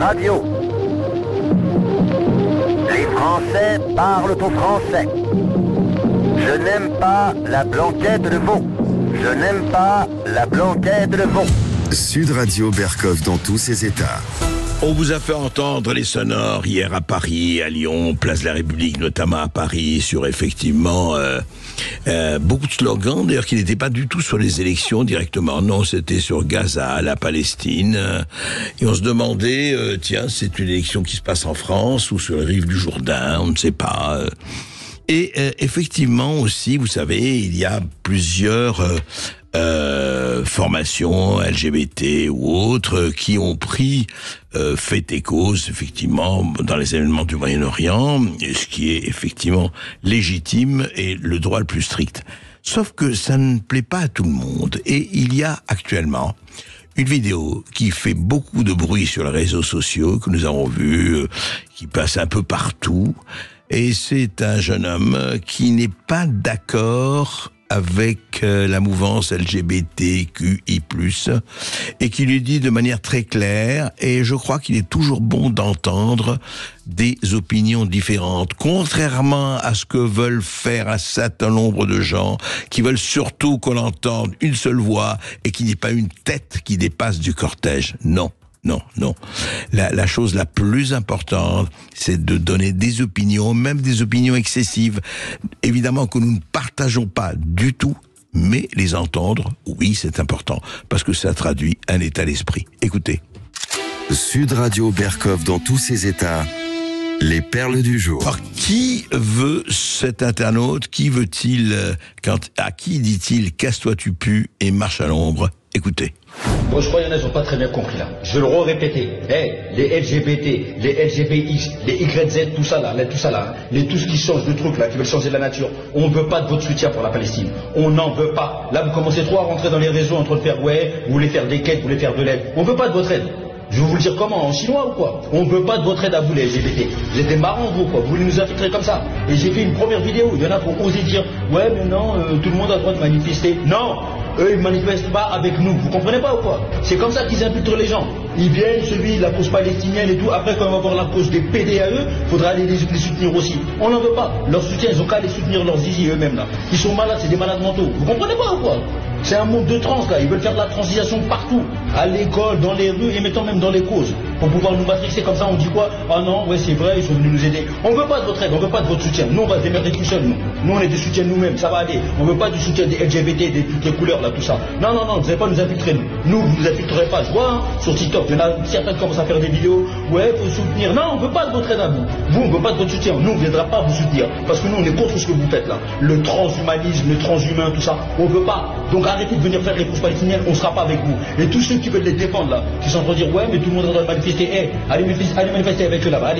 Radio. Les Français parlent au français. Je n'aime pas la blanquette de veau. Je n'aime pas la blanquette de veau. Sud Radio Berkov dans tous ses états. On vous a fait entendre les sonores hier à Paris, à Lyon, place de la République, notamment à Paris, sur effectivement beaucoup de slogans, d'ailleurs qui n'étaient pas du tout sur les élections directement. Non, c'était sur Gaza, la Palestine. Et on se demandait, tiens, c'est une élection qui se passe en France ou sur les rives du Jourdain, on ne sait pas. Et effectivement aussi, vous savez, il y a plusieurs formations LGBT ou autres qui ont pris fait et cause effectivement dans les événements du Moyen-Orient, ce qui est effectivement légitime et le droit le plus strict. Sauf que ça ne plaît pas à tout le monde et il y a actuellement une vidéo qui fait beaucoup de bruit sur les réseaux sociaux que nous avons vu, qui passe un peu partout. Et c'est un jeune homme qui n'est pas d'accord avec la mouvance LGBTQI+, et qui lui dit de manière très claire, et je crois qu'il est toujours bon d'entendre des opinions différentes, contrairement à ce que veulent faire un certain nombre de gens, qui veulent surtout qu'on entende une seule voix, et qu'il n'y ait pas une tête qui dépasse du cortège. Non. Non. La chose la plus importante, c'est de donner des opinions, même des opinions excessives. Évidemment que nous ne partageons pas du tout, mais les entendre, oui, c'est important, parce que ça traduit un état d'esprit. Écoutez. Sud Radio Berkov dans tous ses états. Les perles du jour. Alors, qui veut cet internaute? Qui veut-il, à qui dit-il « Casse-toi, tu pues et marche à l'ombre » Écoutez. Bon, je crois qu'il y en a qui n'ont pas très bien compris là. Je vais le répéter. Les LGBT, les LGBX, les YZ, tout ça là, tous qui changent de trucs là, qui veulent changer la nature. On ne veut pas de votre soutien pour la Palestine. On n'en veut pas. Là, vous commencez trop à rentrer dans les réseaux en train de faire vous voulez faire des quêtes, vous voulez faire de l'aide. On ne veut pas de votre aide. Je vais vous le dire comment, en chinois ou quoi? On ne veut pas de votre aide à vous les LGBT. Vous êtes des marrants vous quoi, vous voulez nous infiltrer comme ça. Et j'ai fait une première vidéo, il y en a pour oser dire ouais mais non, tout le monde a le droit de manifester. Non, eux ils ne manifestent pas avec nous, vous comprenez pas ou quoi? C'est comme ça qu'ils infiltrent les gens. Ils viennent, celui de la cause palestinienne et tout, après quand on va voir la cause des PD à eux, faudra aller les soutenir aussi. On n'en veut pas, leur soutien, ils ont qu'à aller soutenir leurs zizi eux-mêmes là. Ils sont malades, c'est des malades mentaux, vous comprenez pas ou quoi? C'est un monde de trans là, ils veulent faire de la transition partout, à l'école, dans les rues et maintenant même dans les causes, pour pouvoir nous matrixer comme ça, on dit quoi? Ah non, ouais c'est vrai, ils sont venus nous aider. On veut pas de votre aide, on veut pas de votre soutien, nous on va se démerder tout seul, nous on est des soutiens nous-mêmes, ça va aller. On veut pas du soutien des LGBT, de toutes les couleurs là, tout ça. Non, vous n'allez pas nous infiltrer nous vous nous infiltrerez pas, je vois sur TikTok, il y en a certains qui commencent à faire des vidéos, ouais faut soutenir, non on veut pas de votre aide à vous, on veut pas de votre soutien, nous on ne viendra pas vous soutenir, parce que nous on est contre ce que vous faites là, le transhumanisme, le transhumain, tout ça, on veut pas, donc arrêtez de venir faire les causes palestiniennes, on sera pas avec vous. Et tous ceux qui veulent les défendre là, qui sont en train de dire ouais mais tout le monde doit manifester, allez manifester avec eux là-bas,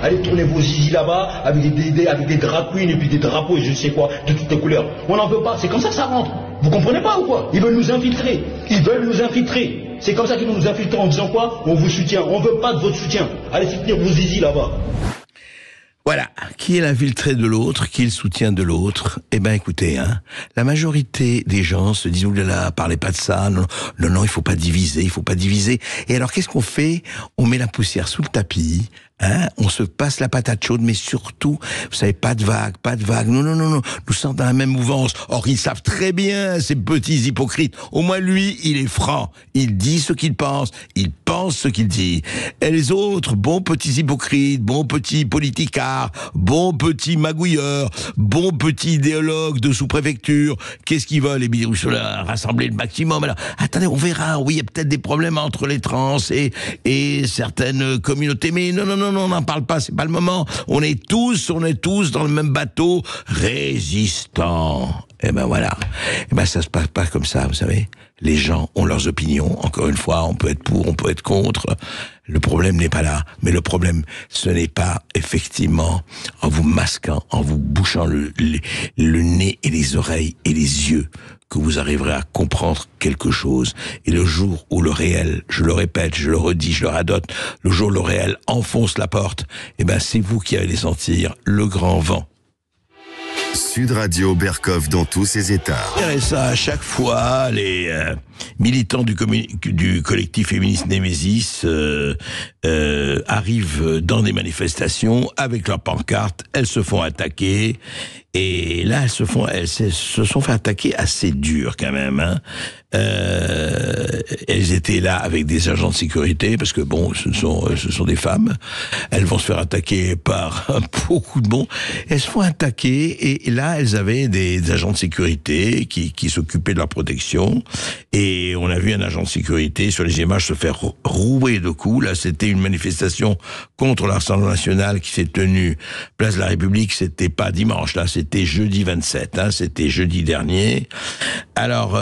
allez tourner vos zizi là-bas, avec des drag queens et puis des drapeaux et je ne sais quoi, de toutes les couleurs. On n'en veut pas, c'est comme ça que ça rentre. Vous comprenez pas ou quoi? Ils veulent nous infiltrer, C'est comme ça qu'ils vont nous infiltrer en disant quoi? On vous soutient, on veut pas de votre soutien. Allez soutenir vos zizi là-bas. Voilà, qui est l'infiltré de l'autre, qui est le soutien de l'autre? Eh ben, écoutez, la majorité des gens se disent, oulala, parlez pas de ça, non, il faut pas diviser. Et alors, qu'est-ce qu'on fait? On met la poussière sous le tapis, on se passe la patate chaude, mais surtout, vous savez, pas de vague, non, nous sommes dans la même mouvance. Or, ils savent très bien, ces petits hypocrites. Au moins, lui, il est franc. Il dit ce qu'il pense. Il pense ce qu'il dit. Et les autres, bons petits hypocrites, bons petits politicards, bons petits magouilleurs, bons petits idéologues de sous-préfecture, qu'est-ce qu'ils veulent? Eh bien, ils veulent rassembler le maximum. Alors, attendez, on verra. Oui, il y a peut-être des problèmes entre les trans et certaines communautés, mais non, on n'en parle pas, c'est pas le moment. On est tous dans le même bateau, résistants. Et ben voilà. Et ben ça se passe pas comme ça, vous savez. Les gens ont leurs opinions. Encore une fois, on peut être pour, on peut être contre. Le problème n'est pas là. Mais le problème, ce n'est pas effectivement en vous masquant, en vous bouchant le nez et les oreilles et les yeux que vous arriverez à comprendre quelque chose. Et le jour où le réel, je le répète, je le redis, je le radote, le jour où le réel enfonce la porte, eh ben c'est vous qui allez sentir le grand vent. Sud Radio Berkov dans tous ses états. Et ça, à chaque fois, les militants du collectif féministe Némésis arrivent dans des manifestations avec leurs pancartes, elles se font attaquer. Et là, elles se sont fait attaquer assez dur quand même. Hein. Elles étaient là avec des agents de sécurité parce que bon, ce sont des femmes. Elles vont se faire attaquer par beaucoup de bon. Elles se font attaquer et là, elles avaient des agents de sécurité qui s'occupaient de leur protection. Et on a vu un agent de sécurité sur les images se faire rouer de coups. Là, c'était une manifestation contre le Rassemblement national qui s'est tenue place de la République. C'était pas dimanche, là, c'était jeudi 27. Hein, c'était jeudi dernier. Alors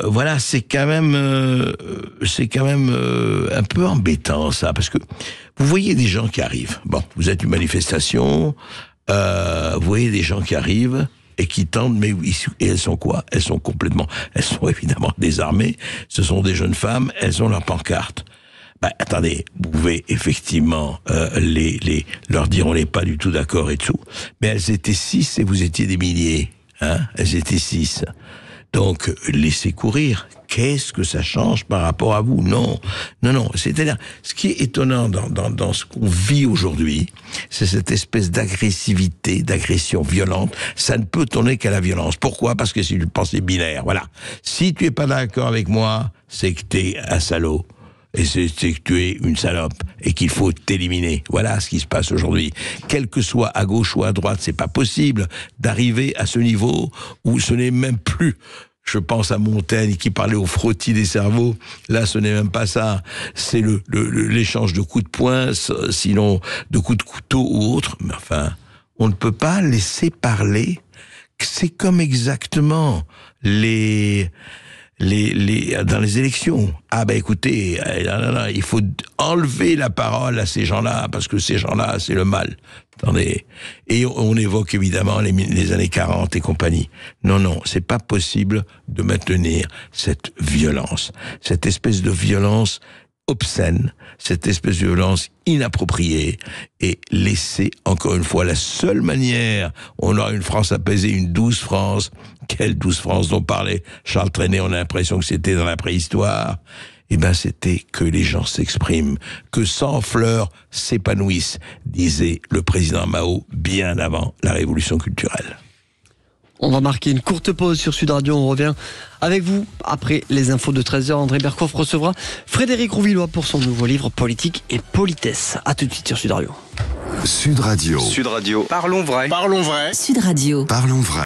voilà, c'est quand même un peu embêtant ça, parce que vous voyez des gens qui arrivent. Bon, vous êtes une manifestation, vous voyez des gens qui arrivent. Et qui tentent, mais et elles sont quoi? Elles sont évidemment désarmées, ce sont des jeunes femmes, elles ont leur pancarte. Attendez, vous pouvez effectivement leur dire on n'est pas du tout d'accord et tout, mais elles étaient 6 et vous étiez des milliers, hein? Elles étaient 6. Donc, laissez courir. Qu'est-ce que ça change par rapport à vous? Non. C'est-à-dire, ce qui est étonnant dans ce qu'on vit aujourd'hui, c'est cette espèce d'agressivité, d'agression violente. Ça ne peut tourner qu'à la violence. Pourquoi? Parce que si tu penses binaire, voilà. Si tu es pas d'accord avec moi, c'est que t'es un salaud. Et c'est que tu es une salope et qu'il faut t'éliminer. Voilà ce qui se passe aujourd'hui. Quel que soit à gauche ou à droite, c'est pas possible d'arriver à ce niveau où ce n'est même plus. Je pense à Montaigne qui parlait au frottis des cerveaux. Là, ce n'est même pas ça. C'est l'échange de coups de poing, sinon de coups de couteau ou autre. Mais enfin, on ne peut pas laisser parler. C'est comme exactement dans les élections. Écoutez, il faut enlever la parole à ces gens-là, parce que ces gens-là, c'est le mal. Attendez. Et on évoque évidemment les années 40 et compagnie. Non, c'est pas possible de maintenir cette violence. Cette espèce de violence obscène, cette espèce de violence inappropriée, et laisser, encore une fois, la seule manière, on aura une France apaisée, une douce France. Quelle douce France dont parlait Charles Trenet, on a l'impression que c'était dans la préhistoire. C'était que les gens s'expriment, que sans fleurs s'épanouissent, disait le président Mao bien avant la révolution culturelle. On va marquer une courte pause sur Sud Radio. On revient avec vous après les infos de 13h. André Berkov recevra Frédéric Rouvillois pour son nouveau livre Politique et politesse. À tout de suite sur Sud Radio. Sud Radio. Sud Radio. Parlons vrai. Parlons vrai. Sud Radio. Parlons vrai.